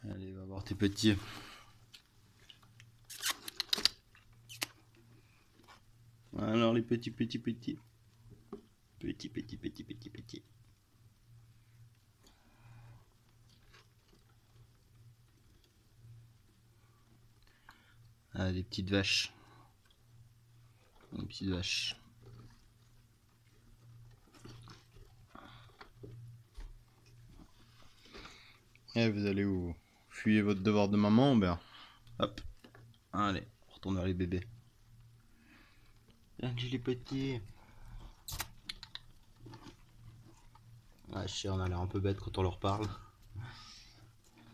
Allez, va voir tes petits. Alors les petits. Petits. Ah, les petites vaches. Les petites vaches. Et vous allez où? Fuyez votre devoir de maman, ben hop. Allez, on retourne vers les bébés. Allez les petits. Ah, je sais, on a l'air un peu bête quand on leur parle.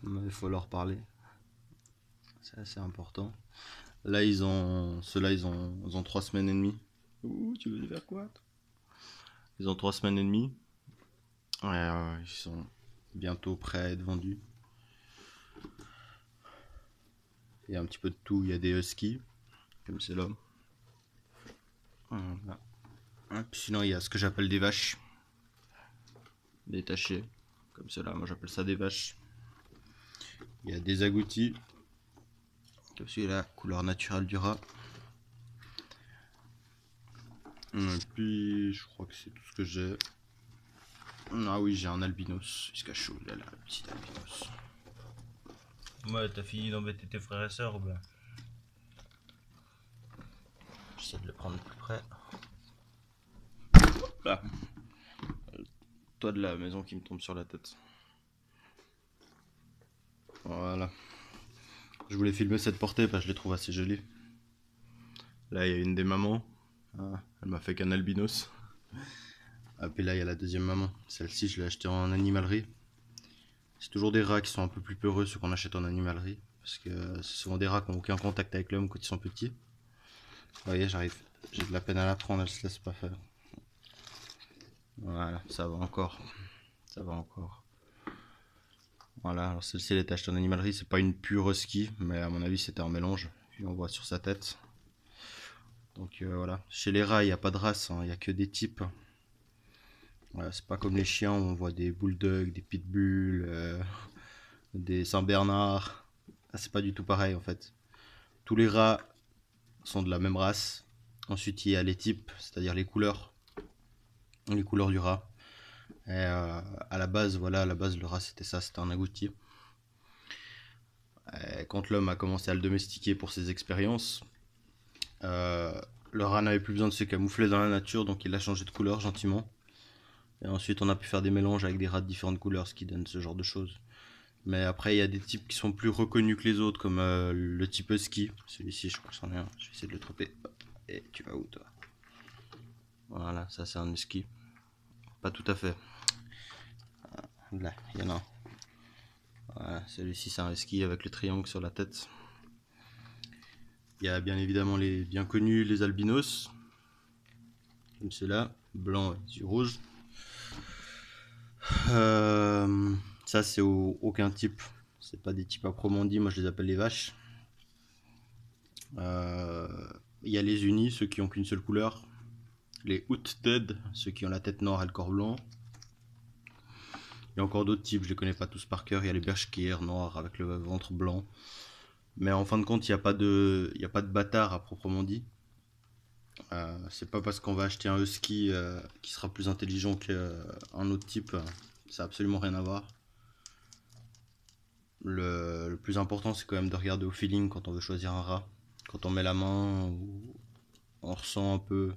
Mais il faut leur parler. C'est assez important. Là, ceux-là, ils ont 3 semaines et demie. Ouh, tu veux faire quoi? Ils ont 3 semaines et demie. Ouais, ils sont bientôt prêts à être vendus. Il y a un petit peu de tout. Il y a des huskies, comme c'est là. Voilà. Puis sinon, il y a ce que j'appelle des vaches. Détachées, comme cela. Moi, j'appelle ça des vaches. Il y a des agoutis, comme celui-là, couleur naturelle du rat. Et puis, je crois que c'est tout ce que j'ai. Ah oui, j'ai un albinos. Il se cache où, là, le petit albinos. Ouais, t'as fini d'embêter tes frères et sœurs ou bien? J'essaie de le prendre plus près. Là. Toit de la maison qui me tombe sur la tête. Voilà. Je voulais filmer cette portée parce que je les trouve assez jolie. Là, il y a une des mamans. Ah, elle m'a fait qu'un albinos. Ah, puis là, il y a la deuxième maman. Celle-ci, je l'ai achetée en animalerie. C'est toujours des rats qui sont un peu plus peureux, ceux qu'on achète en animalerie. Parce que c'est souvent des rats qui n'ont aucun contact avec l'homme quand ils sont petits. Vous voyez, j'arrive. J'ai de la peine à la prendre, elle se laisse pas faire. Voilà, ça va encore. Ça va encore. Voilà, alors celle-ci elle est achetée en animalerie, c'est pas une pure husky, mais à mon avis c'était un mélange. Puis on voit sur sa tête. Donc voilà. Chez les rats, il n'y a pas de race, il n'y a que des types. Voilà, c'est pas comme les chiens où on voit des bulldogs, des pitbulls, des saint-bernard. Ah, c'est pas du tout pareil en fait. Tous les rats sont de la même race. Ensuite, il y a les types, c'est-à-dire les couleurs du rat. Et à la base, voilà, à la base, le rat c'était ça, c'était un agouti. Et quand l'homme a commencé à le domestiquer pour ses expériences, le rat n'avait plus besoin de se camoufler dans la nature, donc il a changé de couleur gentiment. Et ensuite, on a pu faire des mélanges avec des rats de différentes couleurs, ce qui donne ce genre de choses. Mais après, il y a des types qui sont plus reconnus que les autres, comme le type husky. Celui-ci, je crois que c'en est un. Je vais essayer de le tromper. Et tu vas où, toi? Voilà, ça c'est un husky. Pas tout à fait. Là, il y en a un. Voilà, celui-ci c'est un husky avec le triangle sur la tête. Il y a bien évidemment les bien connus, les albinos. Comme ceux-là, blanc et yeux rouges. Ça c'est aucun type. C'est pas des types à proprement dit, moi je les appelle les vaches. Il y a les unis, ceux qui ont qu'une seule couleur. Les hooded, ceux qui ont la tête noire et le corps blanc. Il y a encore d'autres types, je les connais pas tous par cœur. Il y a les bershkir noirs avec le ventre blanc. Mais en fin de compte, il n'y a pas de bâtard à proprement dit. C'est pas parce qu'on va acheter un husky qui sera plus intelligent qu'un autre type. Ça n'a absolument rien à voir. Le plus important, c'est quand même de regarder au feeling quand on veut choisir un rat. Quand on met la main, on ressent un peu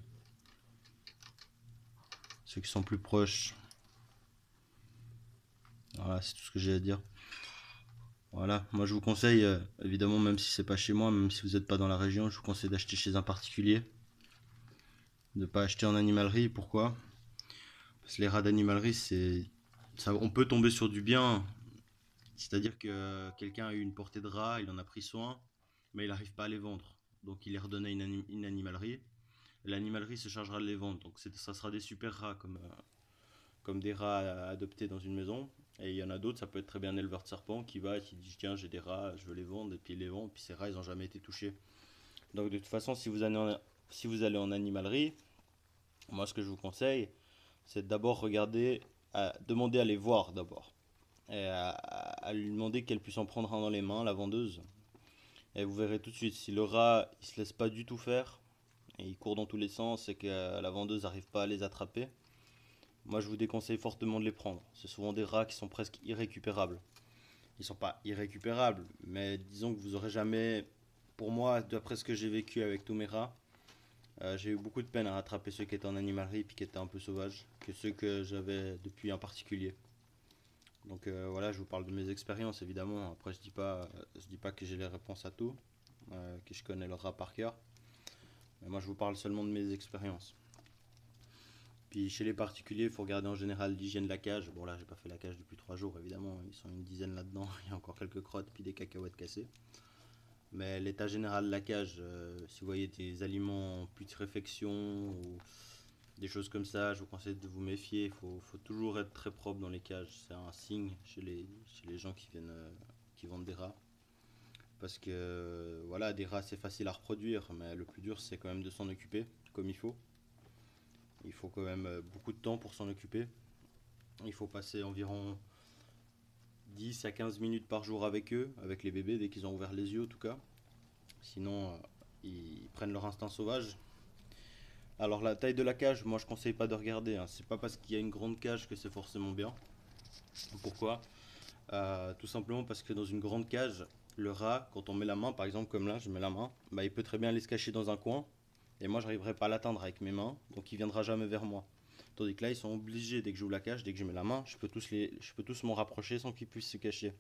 ceux qui sont plus proches. Voilà, c'est tout ce que j'ai à dire. Voilà, moi je vous conseille, évidemment, même si c'est pas chez moi, même si vous n'êtes pas dans la région, je vous conseille d'acheter chez un particulier. De pas acheter en animalerie. Pourquoi? Parce que les rats d'animalerie, on peut tomber sur du bien. C'est-à-dire que quelqu'un a eu une portée de rats, il en a pris soin, mais il n'arrive pas à les vendre. Donc il les redonne à une animalerie. L'animalerie se chargera de les vendre. Donc ça sera des super rats comme des rats adoptés dans une maison. Et il y en a d'autres, ça peut être très bien un éleveur de serpents qui va et qui dit tiens j'ai des rats, je veux les vendre, et puis il les vend, et puis ces rats ils n'ont jamais été touchés. Donc de toute façon si vous allez en animalerie, moi ce que je vous conseille c'est d'abord demander à les voir d'abord. et à lui demander qu'elle puisse en prendre un dans les mains, la vendeuse. Et vous verrez tout de suite, si le rat il se laisse pas du tout faire, et il court dans tous les sens et que la vendeuse n'arrive pas à les attraper, moi je vous déconseille fortement de les prendre. C'est souvent des rats qui sont presque irrécupérables. Ils sont pas irrécupérables, mais disons que vous aurez jamais, pour moi, d'après ce que j'ai vécu avec tous mes rats, j'ai eu beaucoup de peine à rattraper ceux qui étaient en animalerie et qui étaient un peu sauvages, que ceux que j'avais depuis en particulier. Donc voilà, je vous parle de mes expériences évidemment. Après, je dis pas que j'ai les réponses à tout, que je connais le rat par cœur. Mais moi, je vous parle seulement de mes expériences. Puis chez les particuliers, il faut regarder en général l'hygiène de la cage. Bon là, j'ai pas fait la cage depuis 3 jours évidemment. Ils sont une dizaine là-dedans. Il y a encore quelques crottes puis des cacahuètes cassées. Mais l'état général de la cage, si vous voyez des aliments en putréfaction ou des choses comme ça, je vous conseille de vous méfier. Faut toujours être très propre dans les cages. C'est un signe chez les gens qui viennent, qui vendent des rats. Parce que voilà, des rats c'est facile à reproduire, mais le plus dur c'est quand même de s'en occuper comme il faut. Il faut quand même beaucoup de temps pour s'en occuper. Il faut passer environ 10 à 15 minutes par jour avec eux, avec les bébés, dès qu'ils ont ouvert les yeux en tout cas. Sinon, ils prennent leur instinct sauvage. Alors la taille de la cage, moi je conseille pas de regarder, hein. C'est pas parce qu'il y a une grande cage que c'est forcément bien. Pourquoi? Tout simplement parce que dans une grande cage, le rat, quand on met la main, par exemple comme là, je mets la main, bah, il peut très bien aller se cacher dans un coin. Et moi, j'arriverai pas à l'atteindre avec mes mains, donc il viendra jamais vers moi. Tandis que là, ils sont obligés, dès que j'ouvre la cage, dès que je mets la main, je peux tous m'en rapprocher sans qu'ils puissent se cacher.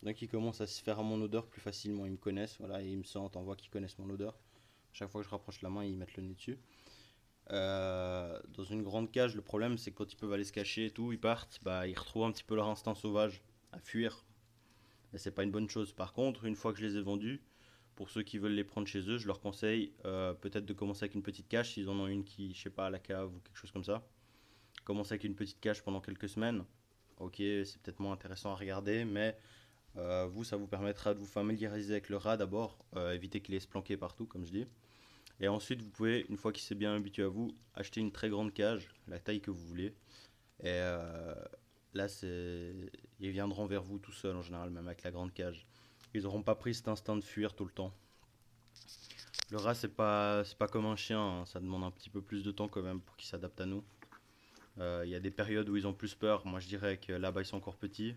Donc ils commencent à se faire à mon odeur plus facilement. Ils me connaissent, voilà, et ils me sentent, on voit qu'ils connaissent mon odeur. Chaque fois que je rapproche la main, ils mettent le nez dessus. Dans une grande cage, le problème, c'est que quand ils peuvent aller se cacher et tout, ils partent, bah, ils retrouvent un petit peu leur instinct sauvage à fuir. Et c'est pas une bonne chose. Par contre, une fois que je les ai vendus, pour ceux qui veulent les prendre chez eux, je leur conseille peut-être de commencer avec une petite cage, s'ils en ont une qui, je sais pas, à la cave ou quelque chose comme ça. Commencer avec une petite cage pendant quelques semaines. Ok, c'est peut-être moins intéressant à regarder, mais vous, ça vous permettra de vous familiariser avec le rat d'abord, éviter qu'il ait se planquer partout, comme je dis. Et ensuite, vous pouvez, une fois qu'il s'est bien habitué à vous, acheter une très grande cage, la taille que vous voulez. Et là, ils viendront vers vous tout seuls en général, même avec la grande cage. Ils n'auront pas pris cet instinct de fuir tout le temps. Le rat, c'est pas comme un chien, hein. Ça demande un petit peu plus de temps quand même pour qu'il s'adapte à nous. Il y a des périodes où ils ont plus peur. Moi, je dirais que là-bas, ils sont encore petits.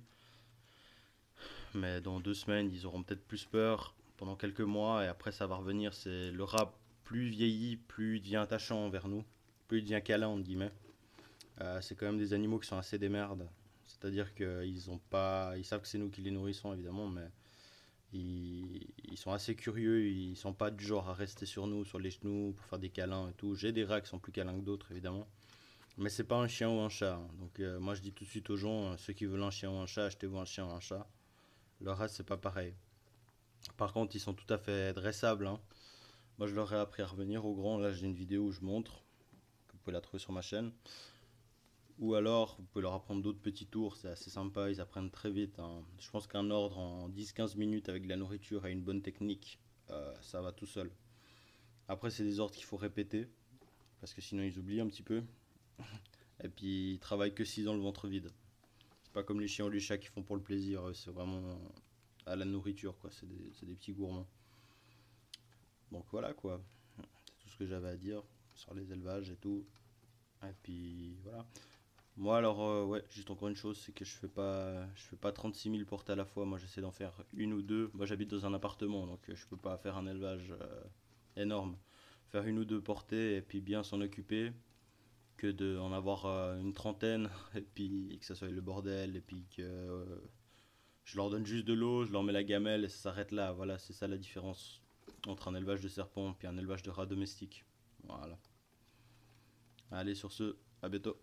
Mais dans 2 semaines, ils auront peut-être plus peur pendant quelques mois. Et après, ça va revenir. C'est le rat, plus il vieillit, plus il devient attachant envers nous. Plus il devient câlin, entre guillemets. C'est quand même des animaux qui sont assez des merdes. C'est-à-dire qu'ils ont pas, ils savent que c'est nous qui les nourrissons évidemment, mais ils sont assez curieux. Ils sont pas du genre à rester sur nous, sur les genoux pour faire des câlins et tout. J'ai des rats qui sont plus câlins que d'autres évidemment, mais c'est pas un chien ou un chat, hein. Donc moi je dis tout de suite aux gens, ceux qui veulent un chien ou un chat, achetez-vous un chien ou un chat. Le rat c'est pas pareil. Par contre ils sont tout à fait dressables, hein. Moi je leur ai appris à revenir au grand. Là j'ai une vidéo où je montre. Vous pouvez la trouver sur ma chaîne. Ou alors, vous pouvez leur apprendre d'autres petits tours, c'est assez sympa, ils apprennent très vite, hein. Je pense qu'un ordre en 10-15 minutes avec de la nourriture et une bonne technique, ça va tout seul. Après, c'est des ordres qu'il faut répéter, parce que sinon ils oublient un petit peu. Et puis, ils travaillent que s'ils ont le ventre vide. C'est pas comme les chiens ou les chats qui font pour le plaisir, c'est vraiment à la nourriture, quoi. C'est des petits gourmands. Donc voilà, quoi. C'est tout ce que j'avais à dire sur les élevages et tout. Et puis, voilà. Moi alors ouais, juste encore une chose, c'est que je fais pas 36 000 portées à la fois. Moi j'essaie d'en faire une ou deux. Moi j'habite dans un appartement, donc je peux pas faire un élevage énorme. Faire une ou deux portées et puis bien s'en occuper, que d'en avoir une trentaine et puis que ça soit le bordel et puis que je leur donne juste de l'eau, je leur mets la gamelle et ça s'arrête là. Voilà, c'est ça la différence entre un élevage de serpents et un élevage de rats domestiques. Voilà. Allez sur ce, à bientôt.